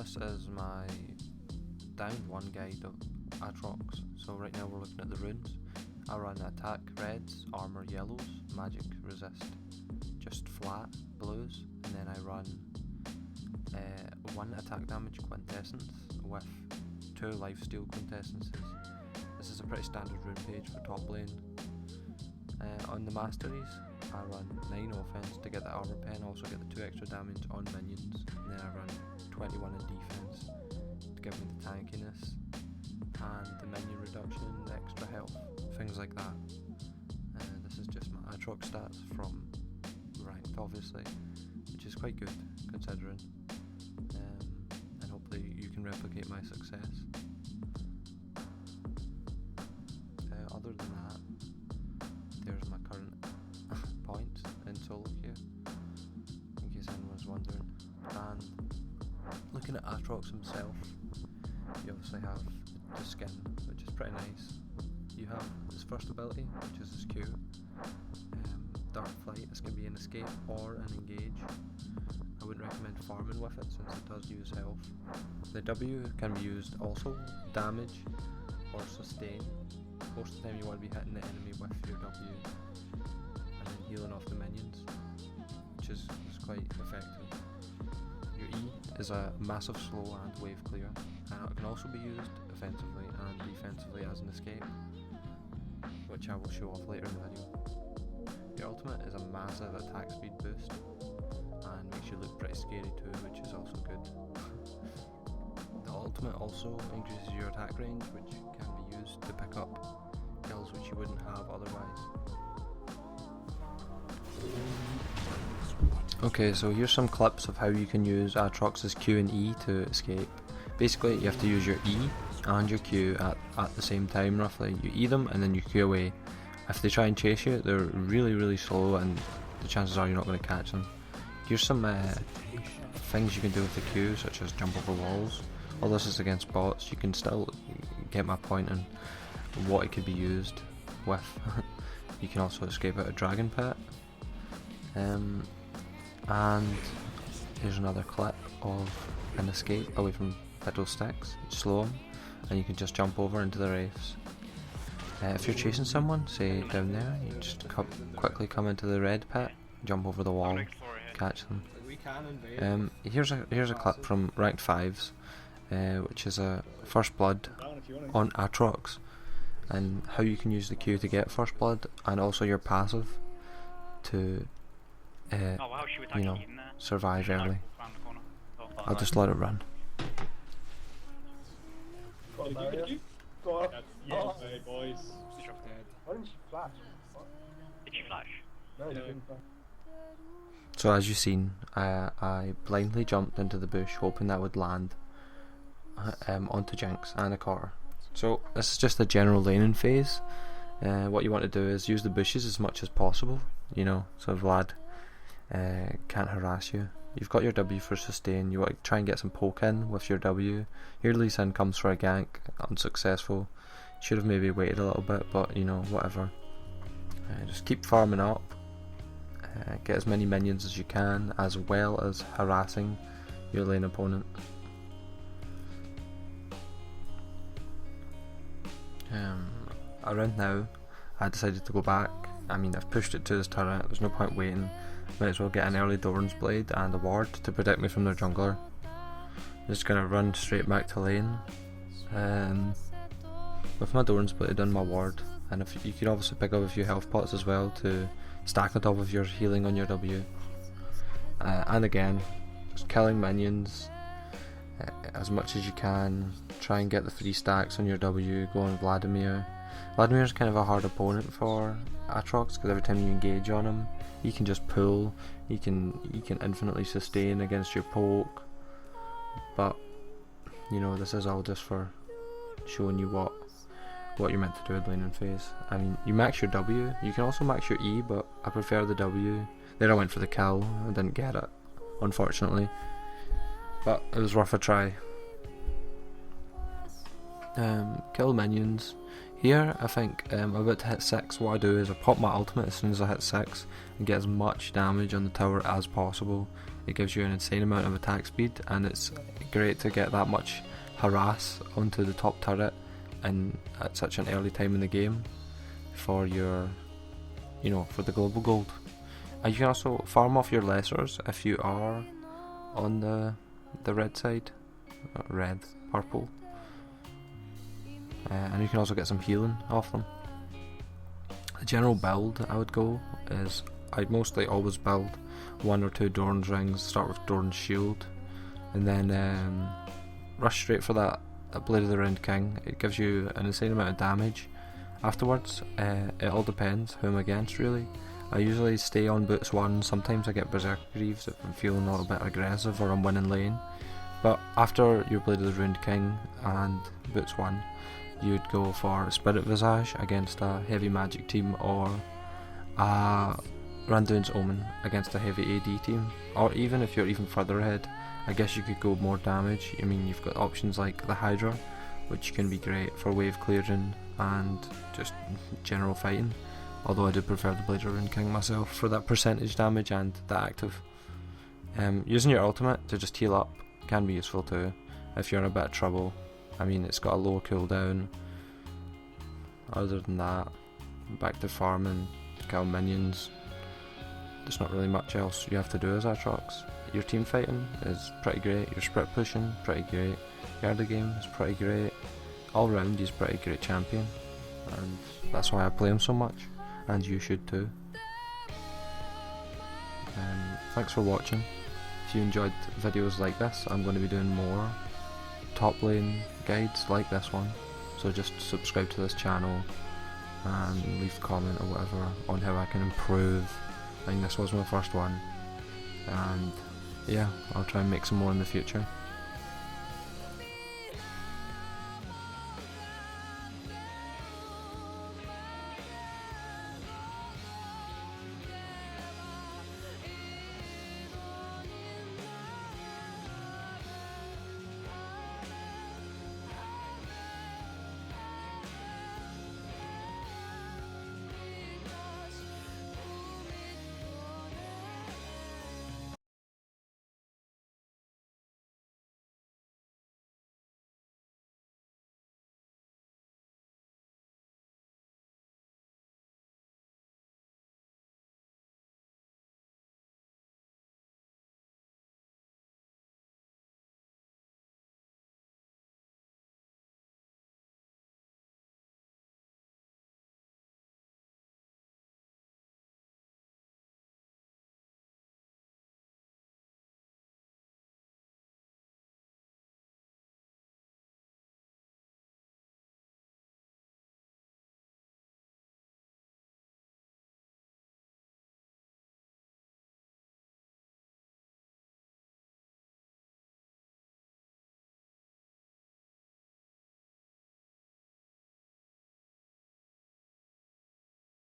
This is my downed one guide of Aatrox. So right now we're looking at the runes. I run attack reds, armor yellows, magic resist just flat blues, and then I run 1 attack damage quintessence with 2 lifesteal quintessences. This is a pretty standard rune page for top lane. On the masteries, I run 9 offense to get the armor pen, also get the 2 extra damage on minions, and then I run 21 in defense to give me the tankiness and the minion reduction, the extra health, things like that. This is just my Aatrox stats from ranked, obviously, which is quite good considering, and hopefully you can replicate my success. Other than that, there's my current points in solo queue, in case anyone was wondering. And looking at Aatrox himself, you obviously have the skin, which is pretty nice. You have his first ability, which is his Q, Dark Flight. This can be an escape or an engage. I wouldn't recommend farming with it since it does use health. The W can be used also damage or sustain. Most of the time you want to be hitting the enemy with your W and then healing off the minions, which is quite effective. Your E is a massive slow and wave clear, and it can also be used offensively and defensively as an escape, which I will show off later in the video. Your ultimate is a massive attack speed boost and makes you look pretty scary too, which is also good. The ultimate also increases your attack range, which can be used to pick up kills which you wouldn't have otherwise. Okay, so here's some clips of how you can use Aatrox's Q and E to escape. Basically, you have to use your E and your Q at the same time roughly. You E them and then you Q away. If they try and chase you, they're really slow and the chances are you're not going to catch them. Here's some things you can do with the Q, such as jump over walls. All this is against bots. You can still get my point in what it could be used with. You can also escape out a dragon pit. And here's another clip of an escape away from fiddlesticks. Slow them and you can just jump over into the wraiths. If you're chasing someone, say down there, you just quickly come into the red pit, jump over the wall, catch them. Here's a clip from ranked 5s, which is a first blood on Aatrox, and how you can use the Q to get first blood, and also your passive to survive early. I'll just let it run. Boys. Why didn't she flash? Did she flash? No, she didn't flash. So as you've seen, I blindly jumped into the bush hoping that would land onto Jinx and a Core. So this is just the general laning phase. What you want to do is use the bushes as much as possible, so Vlad can't harass you. You've got your W for sustain. You want to try and get some poke in with your W. Your Lee Sin comes for a gank, unsuccessful. Should have maybe waited a little bit, but whatever. Just keep farming up. Get as many minions as you can, as well as harassing your lane opponent. Around now, I decided to go back. I've pushed it to this turret. There's no point waiting. Might as well get an early Doran's Blade and a ward to protect me from their jungler. I'm just gonna run straight back to lane. With my Doran's Blade and my ward, and if you can obviously pick up a few health pots as well to stack on top of your healing on your W. And again, just killing minions as much as you can. Try and get the 3 stacks on your W. Go on Vladimir. Vladimir's kind of a hard opponent for Aatrox because every time you engage on him, he can just pull. He can infinitely sustain against your poke. But this is all just for showing you what you're meant to do in laning phase. You max your W. You can also max your E, but I prefer the W. There I went for the kill. I didn't get it, unfortunately. But it was worth a try. Kill minions. Here, I think I'm about to hit 6. What I do is I pop my ultimate as soon as I hit 6 and get as much damage on the tower as possible. it gives you an insane amount of attack speed, and it's great to get that much harass onto the top turret and at such an early time in the game for your, for the global gold. You can also farm off your lessers if you are on the red side, purple, and you can also get some healing off them. The general build I would go is I'd mostly always build 1 or 2 Dorn's rings, start with Dorn's shield, and then rush straight for that Blade of the Round King. It gives you an insane amount of damage afterwards. It all depends who I'm against, really. I usually stay on boots 1, sometimes I get Berserker Greaves if I'm feeling a little bit aggressive or I'm winning lane. But after your Blade of the Round King and boots 1, you'd go for Spirit Visage against a heavy magic team, or Randuin's Omen against a heavy AD team. Or even if you're even further ahead, I guess you could go more damage. I mean, you've got options like the Hydra, which can be great for wave clearing and just general fighting. Although I do prefer the Blade of the Round King myself for that percentage damage and the active. Using your ultimate to just heal up can be useful too if you're in a bit of trouble. I mean, it's got a lower cooldown. Other than that, back to farming, kill minions. There's not really much else you have to do as Aatrox. Your team fighting is pretty great, your sprint pushing, pretty great, your early game is pretty great. All round he's a pretty great champion, and that's why I play him so much, and you should too. Thanks for watching. If you enjoyed videos like this, I'm going to be doing more top lane guides like this one, so just subscribe to this channel and leave a comment or whatever on how I can improve. I think this was my first one, and yeah, I'll try and make some more in the future.